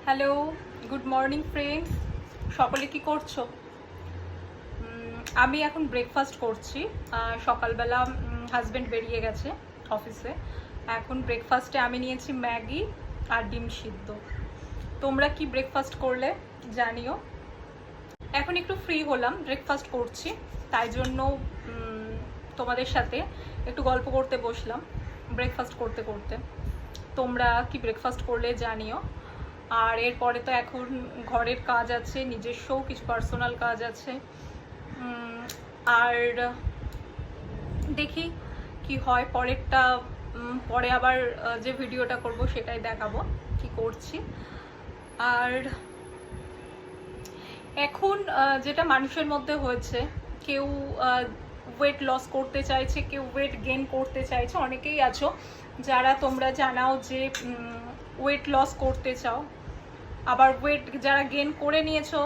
Hello, good morning friends. সকলে কি করছো? আমি এখন ব্রেকফাস্ট করছি। সকালবেলা হাজব্যান্ড বেরিয়ে গেছে অফিসে। এখন ব্রেকফাস্টে আমি নিয়েছি ম্যাগি আর ডিম সিদ্ধ। তোমরা কি ব্রেকফাস্ট করলে জানিও। এখন একটু ফ্রি হলাম, ব্রেকফাস্ট করছি, তাই জন্য তোমাদের সাথে একটু গল্প করতে বসলাম ব্রেকফাস্ট করতে করতে। তোমরা কি ব্রেকফাস্ট করলে জানিও। আর এরপরে তো এখন ঘরের কাজ আছে, নিজস্বও কিছু পার্সোনাল কাজ আছে। আর দেখি কি হয় পরেরটা, পরে আবার যে ভিডিওটা করব সেটাই দেখাবো কি করছি। আর এখন যেটা মানুষের মধ্যে হয়েছে, কেউ ওয়েট লস করতে চাইছে, কেউ ওয়েট গেইন করতে চাইছে। অনেকেই আছো যারা তোমরা জানাও যে ওয়েট লস করতে চাও, আবার ওয়েট যারা গেইন করে নিয়েছো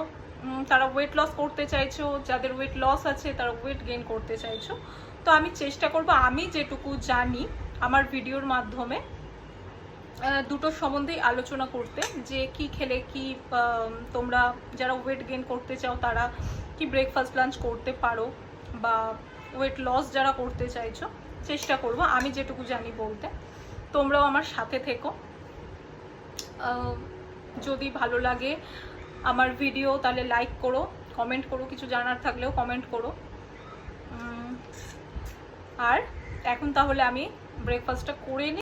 তারা ওয়েট লস করতে চাইছো, যাদের ওয়েট লস আছে তারা ওয়েট গেইন করতে চাইছো। তো আমি চেষ্টা করব আমি যেটুকু জানি আমার ভিডিওর মাধ্যমে দুটোর সম্বন্ধেই আলোচনা করতে, যে কি খেলে কি তোমরা যারা ওয়েট গেইন করতে চাও তারা কি ব্রেকফাস্ট লাঞ্চ করতে পারো, বা ওয়েট লস যারা করতে চাইছো চেষ্টা করব আমি যেটুকু জানি বলতে। তোমরাও আমার সাথে থেকো। যদি ভালো লাগে আমার ভিডিও তাহলে লাইক করো, কমেন্ট করো, কিছু জানার থাকলেও কমেন্ট করো। আর এখন তাহলে আমি ব্রেকফাস্টটা করে নিই।